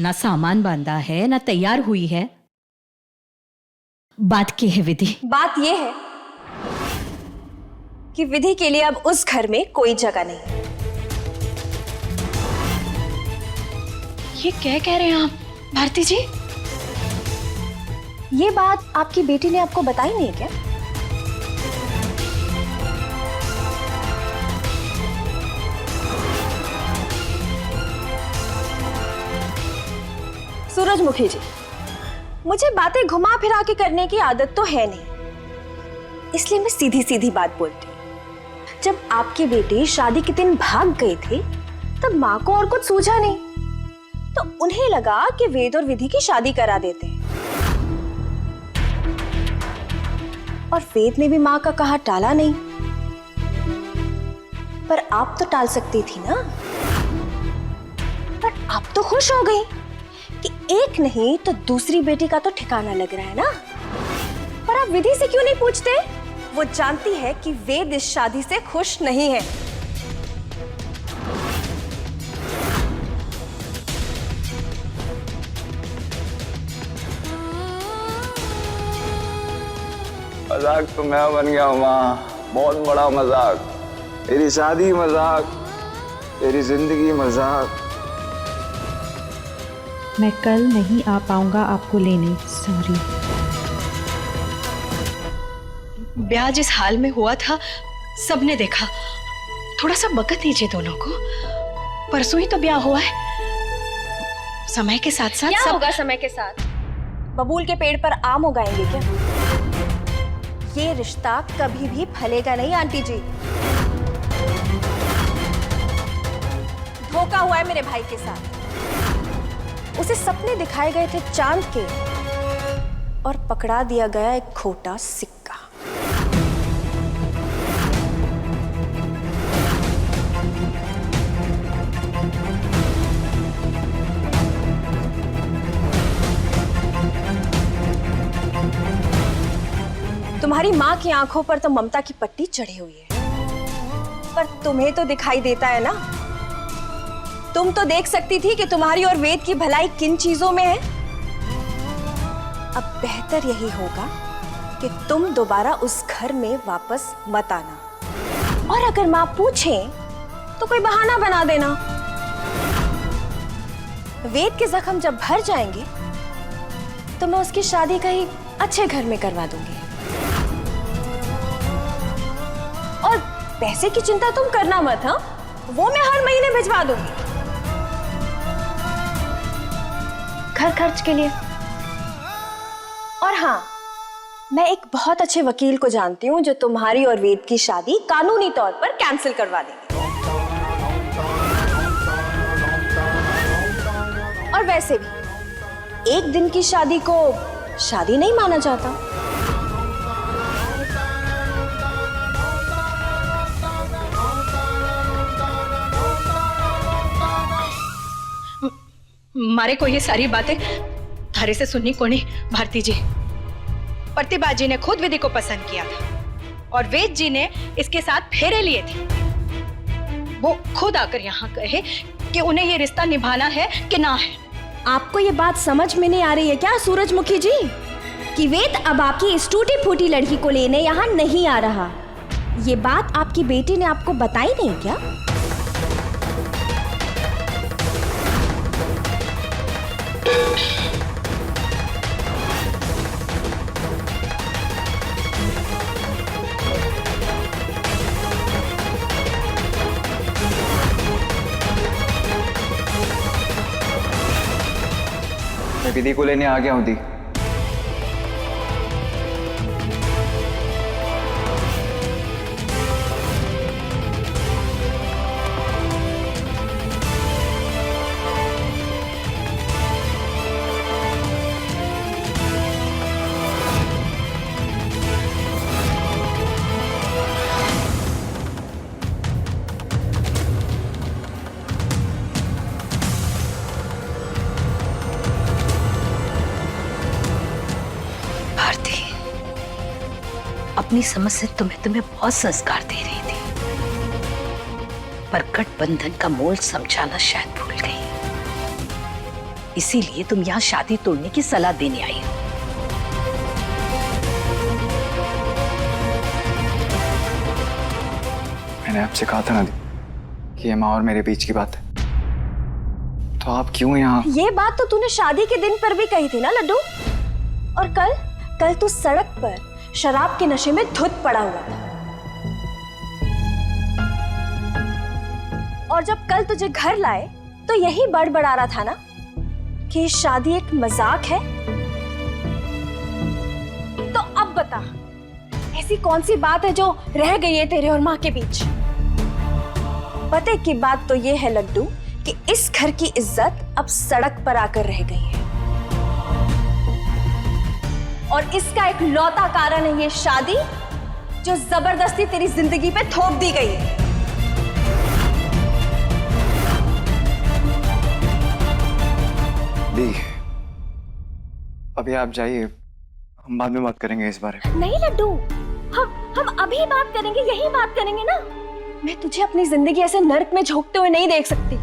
ना सामान बांधा है ना तैयार हुई है। बात की है विधि? बात यह है कि विधि के लिए अब उस घर में कोई जगह नहीं। ये क्या कह रहे हैं आप भारती जी? ये बात आपकी बेटी ने आपको बताई नहीं क्या? सूरजमुखी जी, मुझे बातें घुमा फिरा के करने की आदत तो है नहीं, इसलिए मैं सीधी सीधी बात बोलती हूँ। जब आपके बेटे शादी के दिन भाग गए थे तब माँ को और कुछ सूझा नहीं, तो उन्हें लगा कि वेद और विधि की शादी करा देते हैं। और वेद ने भी माँ का कहा टाला नहीं, पर आप तो टाल सकती थी ना। पर आप तो खुश हो गई कि एक नहीं तो दूसरी बेटी का तो ठिकाना लग रहा है ना। पर आप विधि से क्यों नहीं पूछते? वो जानती है कि वेद इस शादी से खुश नहीं है। मजाक तो मैं बन गया हूँ माँ, बहुत बड़ा मजाक। तेरी शादी मजाक, तेरी जिंदगी मजाक। मैं कल नहीं आ पाऊंगा आपको लेने, सॉरी। ब्याह जिस हाल में हुआ था सबने देखा। थोड़ा सा वक्त दीजिए दोनों को। परसों ही तो ब्याह हुआ है। समय के साथ साथ क्या होगा समय के साथ? बबूल के पेड़ पर आम उगाएंगे क्या? ये रिश्ता कभी भी फलेगा नहीं आंटी जी। धोखा हुआ है मेरे भाई के साथ। उसे सपने दिखाए गए थे चांद के और पकड़ा दिया गया एक खोटा सिक्का। तुम्हारी माँ की आंखों पर तो ममता की पट्टी चढ़ी हुई है, पर तुम्हें तो दिखाई देता है ना। तुम तो देख सकती थी कि तुम्हारी और वेद की भलाई किन चीजों में है। अब बेहतर यही होगा कि तुम दोबारा उस घर में वापस मत आना, और अगर माँ पूछे तो कोई बहाना बना देना। वेद के जख्म जब भर जाएंगे तो मैं उसकी शादी कहीं अच्छे घर में करवा दूंगी। और पैसे की चिंता तुम करना मत, हाँ? वो मैं हर महीने भिजवा दूंगी घर खर्च के लिए। और हाँ, मैं एक बहुत अच्छे वकील को जानती हूँ जो तुम्हारी और वेद की शादी कानूनी तौर पर कैंसिल करवा देंगे। और वैसे भी एक दिन की शादी को शादी नहीं माना जाता। मारे को ये सारी बातें थारे से सुननी कोनी भारती जी। प्रतिभा जी ने खुद विधि को पसंद किया था और वेद जी ने इसके साथ फेरे लिए थे। वो खुद आकर यहाँ कहे कि उन्हें ये रिश्ता निभाना है कि ना है। आपको ये बात समझ में नहीं आ रही है क्या सूरजमुखी जी, कि वेद अब आपकी इस टूटी फूटी लड़की को लेने यहाँ नहीं आ रहा? ये बात आपकी बेटी ने आपको बताई नहीं क्या? मैं विधि को लेने आ गया हूँ दी। अपनी समझ से तुम्हें बहुत संस्कार दे रही थी, पर गठबंधन का मोल समझाना शायद भूल गई। इसीलिए तुम यहाँ शादी तोड़ने की सलाह देने आई हो। मैंने आपसे कहा था ना कि ये माँ और मेरे बीच की बात है, तो आप क्यों यहाँ? ये बात तो तूने शादी के दिन पर भी कही थी ना लड्डू। और कल तू सड़क पर शराब के नशे में धुत पड़ा हुआ था। और जब कल तुझे घर लाए तो यही बड़बड़ा रहा था ना कि शादी एक मजाक है। तो अब बता, ऐसी कौन सी बात है जो रह गई है तेरे और माँ के बीच? पते की बात तो ये है लड्डू कि इस घर की इज्जत अब सड़क पर आकर रह गई है, और इसका एक लौता कारण है ये शादी जो जबरदस्ती तेरी जिंदगी पे थोप दी गई है। दी, अभी आप जाइए, हम बाद में बात करेंगे इस बारे में। नहीं लड्डू, हम अभी बात करेंगे, यही बात करेंगे ना। मैं तुझे अपनी जिंदगी ऐसे नर्क में झोंकते हुए नहीं देख सकती।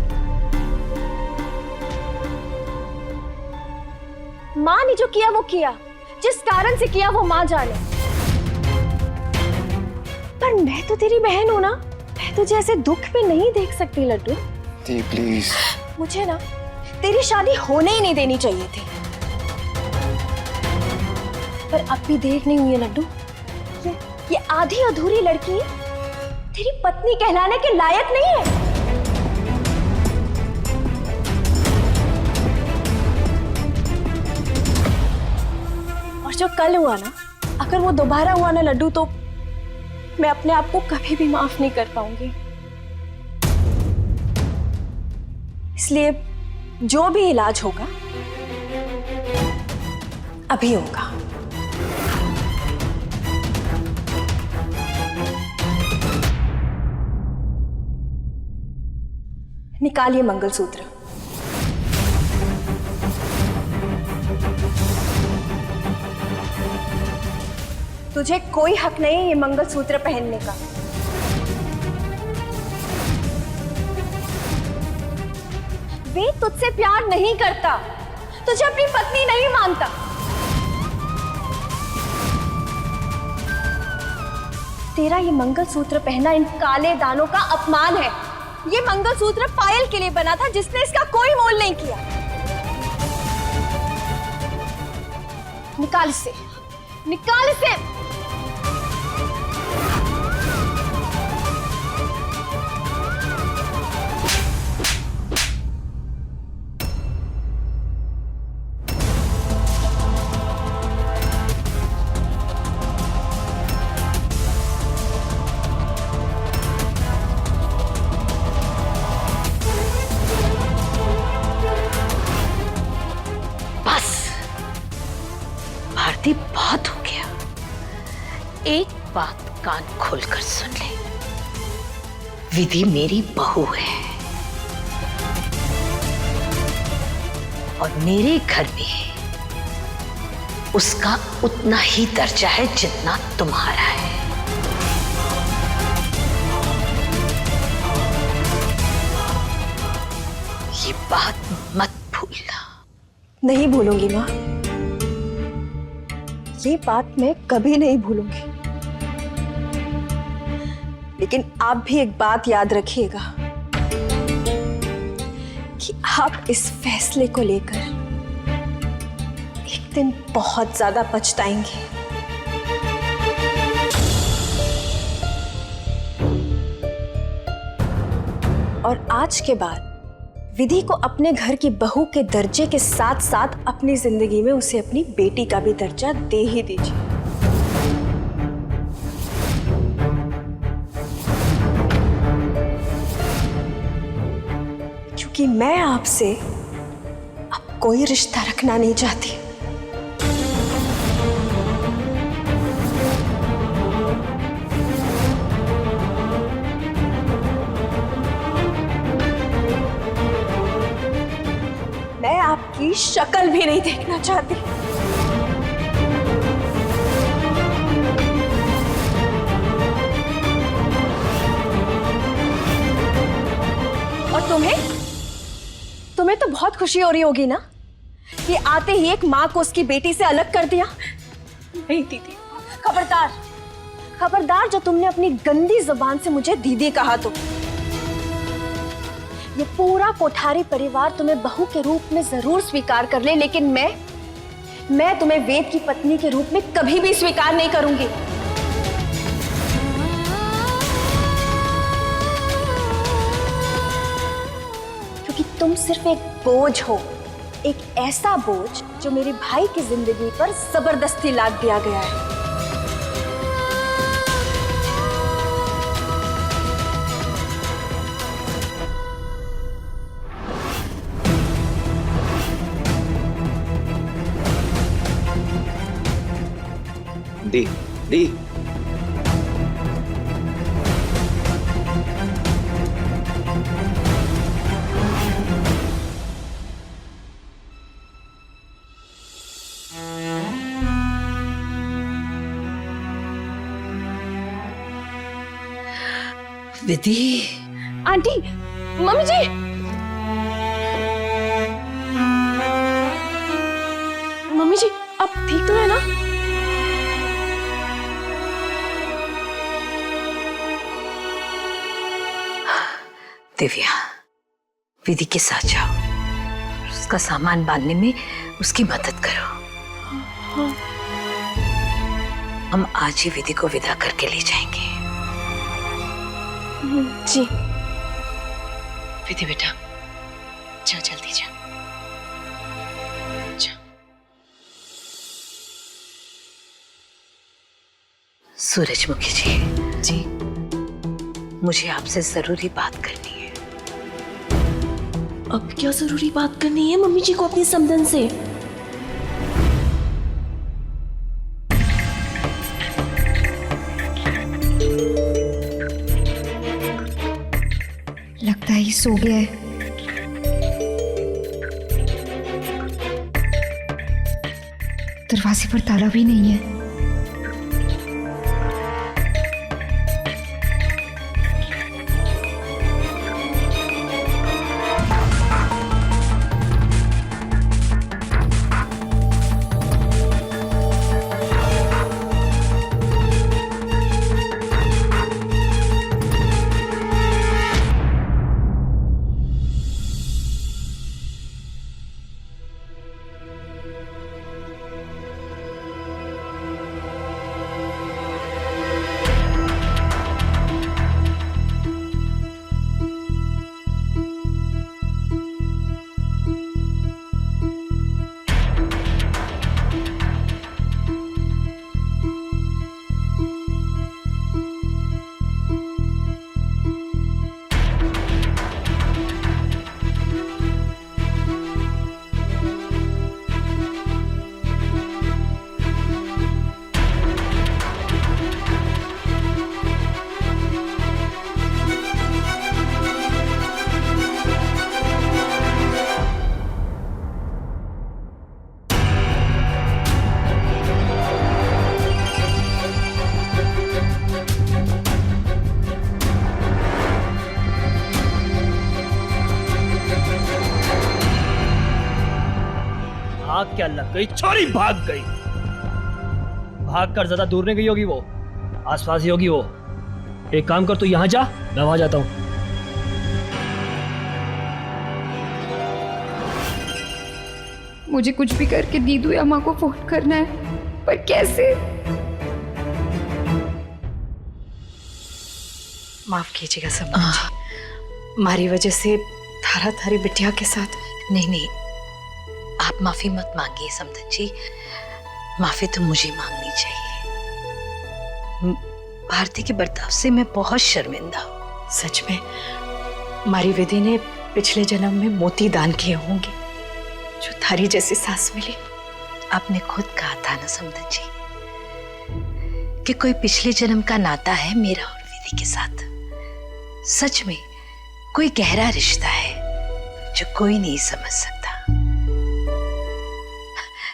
माँ ने जो किया वो किया, जिस कारण से किया वो माँ जाने। पर मैं तो तेरी बहन हूं ना, मैं तुझे ऐसे दुख में नहीं देख सकती लड्डू। दी प्लीज। मुझे ना तेरी शादी होने ही नहीं देनी चाहिए थी, पर अब भी देर नहीं हुई है लड्डू। ये आधी अधूरी लड़की तेरी पत्नी कहलाने के लायक नहीं है। और जो कल हुआ ना, अगर वो दोबारा हुआ ना लड्डू, तो मैं अपने आप को कभी भी माफ नहीं कर पाऊंगी। इसलिए जो भी इलाज होगा अभी होगा। निकालिए मंगलसूत्र। तुझे कोई हक नहीं ये मंगलसूत्र पहनने का। वे तुझसे प्यार नहीं करता, तुझे अपनी पत्नी नहीं मानता। तेरा ये मंगलसूत्र पहनना इन काले दानों का अपमान है। ये मंगलसूत्र पायल के लिए बना था, जिसने इसका कोई मोल नहीं किया। निकाल इसे, निकाल इसे। भारती, बहुत हो गया। एक बात कान खोलकर सुन ले, विधि मेरी बहू है और मेरे घर में उसका उतना ही दर्जा है जितना तुम्हारा है। ये बात मत भूलना। नहीं भूलूंगी माँ, ये बात मैं कभी नहीं भूलूंगी। लेकिन आप भी एक बात याद रखिएगा कि आप इस फैसले को लेकर एक दिन बहुत ज्यादा पछताएंगे। और आज के बाद विधि को अपने घर की बहू के दर्जे के साथ साथ अपनी जिंदगी में उसे अपनी बेटी का भी दर्जा दे ही दीजिए। क्योंकि मैं आपसे अब कोई रिश्ता रखना नहीं चाहती। मैं आपकी शक्ल भी नहीं देखना चाहती। और तुम्हें तो बहुत खुशी हो रही होगी ना कि आते ही एक माँ को उसकी बेटी से अलग कर दिया? नहीं दीदी। खबरदार, खबरदार जो तुमने अपनी गंदी जुबान से मुझे दीदी कहा तो। ये पूरा कोठारी परिवार तुम्हें बहू के रूप में जरूर स्वीकार कर ले, लेकिन मैं तुम्हें वेद की पत्नी के रूप में कभी भी स्वीकार नहीं करूंगी। क्योंकि तुम सिर्फ एक बोझ हो, एक ऐसा बोझ जो मेरे भाई की जिंदगी पर जबरदस्ती लाद दिया गया है। दी दी विधि। आंटी, मम्मी जी, मम्मी जी आप ठीक तो है ना? दिव्या, विधि के साथ जाओ, उसका सामान बांधने में उसकी मदद करो। हम आज ही विधि को विदा करके ले जाएंगे। जी। विधि बेटा, जा जल्दी जा। सूरजमुखी जी, जी। मुझे आपसे जरूरी बात करनी है। अब क्या जरूरी बात करनी है मम्मी जी को अपनी समधन से? लगता है ये सो गया है। दरवाजे पर ताला भी नहीं है। आग क्या लग गई, छोरी भाग गई। भाग कर ज्यादा दूर नहीं गई होगी, वो आसपास ही होगी। वो एक काम कर, तू यहां जा, मैं वहां जाता हूं। मुझे कुछ भी करके दीदू या माँ को फोन करना है, पर कैसे? माफ कीजिएगा सब जी, हमारी वजह से थारा थारी बिटिया के साथ। नहीं नहीं, आप माफी मत मांगिए समधन जी, माफी तो मुझे मांगनी चाहिए। भारती के बर्ताव से मैं बहुत शर्मिंदा हूँ। सच में हमारी विधि ने पिछले जन्म में मोती दान किए होंगे, जो थारी जैसी सास मिली। आपने खुद कहा था ना समधन जी कि कोई पिछले जन्म का नाता है मेरा और विधि के साथ। सच में कोई गहरा रिश्ता है जो कोई नहीं समझ सकता।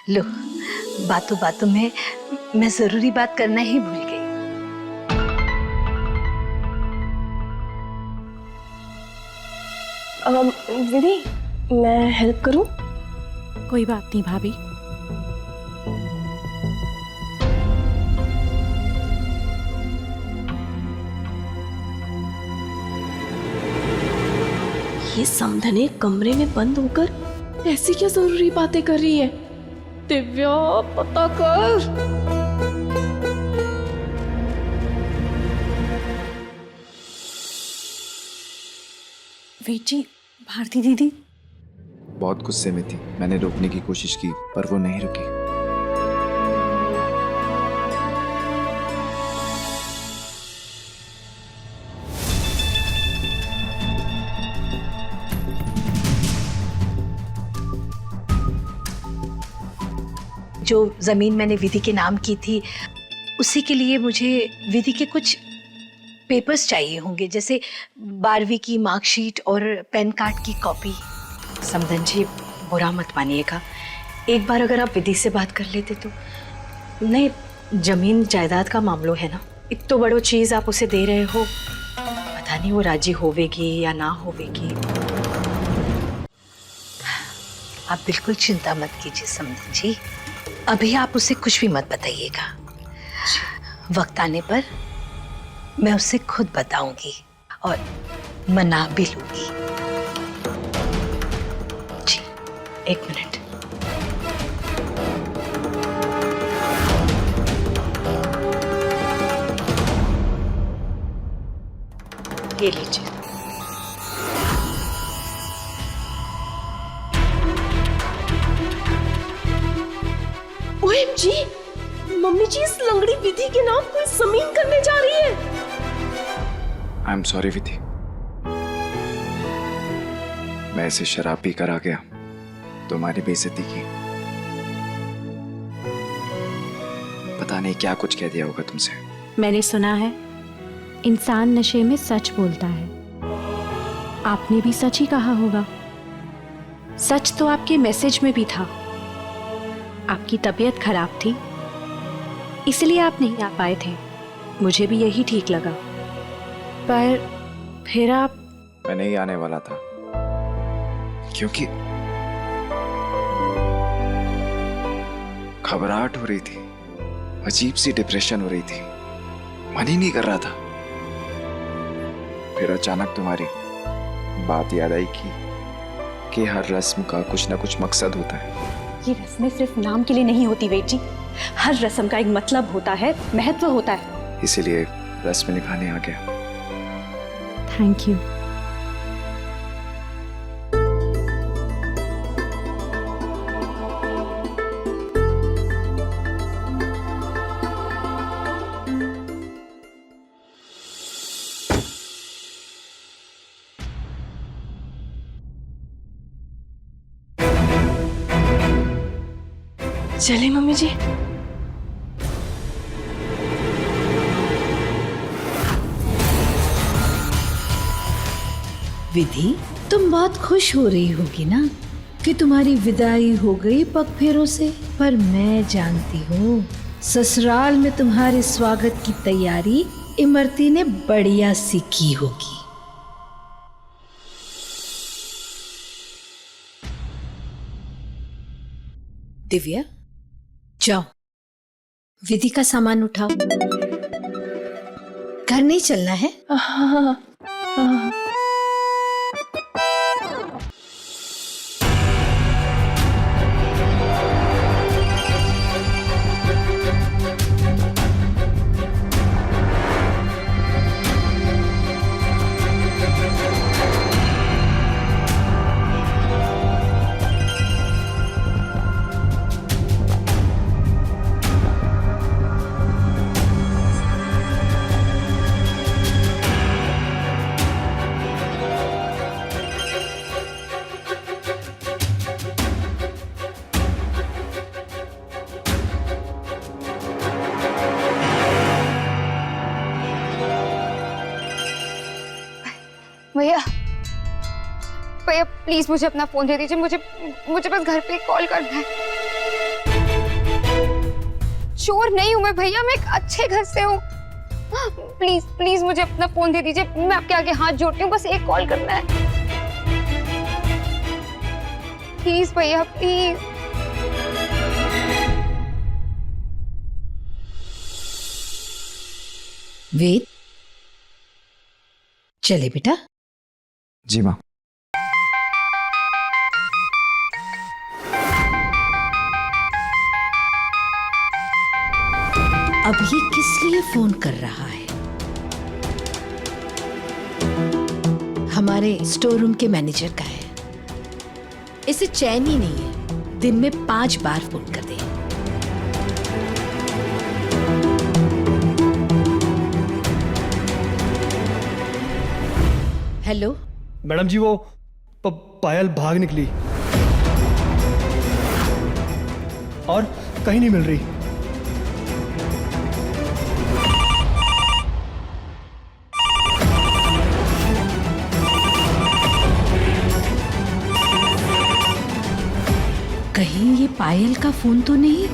लो, बातों बातों में मैं जरूरी बात करना ही भूल गई। विधि, मैं हेल्प करूं? कोई बात नहीं भाभी। ये समधने कमरे में बंद होकर ऐसी क्या जरूरी बातें कर रही है? दिव्या, पता कर। वेद जी, भारती दीदी। बहुत गुस्से में थी, मैंने रोकने की कोशिश की पर वो नहीं रुकी। जो जमीन मैंने विधि के नाम की थी, उसी के लिए मुझे विधि के कुछ पेपर्स चाहिए होंगे, जैसे 12वीं की मार्कशीट और पैन कार्ड की कॉपी। समधन जी, बुरा मत मानिएगा, एक बार अगर आप विधि से बात कर लेते तो। नहीं, जमीन जायदाद का मामलो है ना, एक तो बड़ो चीज आप उसे दे रहे हो, पता नहीं वो राजी होवेगी या ना होवेगी। आप बिल्कुल चिंता मत कीजिए समधन जी, अभी आप उसे कुछ भी मत बताइएगा। वक्त आने पर मैं उसे खुद बताऊंगी और मना भी लूंगी। जी, 1 मिनट। ये लीजिए। OMG, मम्मी जी इस लंगड़ी विधि के नाम कोई जमीन करने जा रही है। आई एम सॉरी विधि, मैं इसे शराब पी कर आ गया, तुम्हारी बेइज्जती की। पता नहीं क्या कुछ कह दिया होगा तुमसे। मैंने सुना है इंसान नशे में सच बोलता है, आपने भी सच ही कहा होगा। सच तो आपके मैसेज में भी था। आपकी तबीयत खराब थी, इसलिए आप नहीं आ पाए थे, मुझे भी यही ठीक लगा। पर फिर आप। मैं नहीं आने वाला था क्योंकि घबराहट हो रही थी, अजीब सी डिप्रेशन हो रही थी, मन ही नहीं कर रहा था। फिर अचानक तुम्हारी बात याद आई कि हर रस्म का कुछ ना कुछ मकसद होता है। ये रस्में सिर्फ नाम के लिए नहीं होती वेद जी, हर रस्म का एक मतलब होता है, महत्व होता है। इसीलिए रस्म निभाने आ गया। Thank you. चले मम्मी जी। विधि, तुम बहुत खुश हो रही होगी ना कि तुम्हारी विदाई हो गई पग फेरों से, पर मैं जानती हूँ ससुराल में तुम्हारे स्वागत की तैयारी इमरती ने बढ़िया सी की होगी। दिव्या, जाओ विधि का सामान उठाओ, घर नहीं चलना है। हाँ, हाँ। भैया, भैया प्लीज मुझे अपना फोन दे दीजिए, मुझे बस घर पे कॉल करना है। चोर नहीं हूँ मैं भैया, मैं एक अच्छे घर से हूँ। प्लीज प्लीज मुझे अपना फोन दे दीजिए, मैं आपके आगे हाथ जोड़ती हूँ, बस एक कॉल करना है। प्लीज भैया प्लीज। वेद, चले बेटा। जी माँ। अब ये किस लिए फोन कर रहा है? हमारे स्टोर रूम के मैनेजर का है। इसे चैन ही नहीं है, दिन में 5 बार फोन कर दे। हेलो मैडम जी, वो पायल भाग निकली और कहीं नहीं मिल रही। कहीं ये पायल का फोन तो नहीं?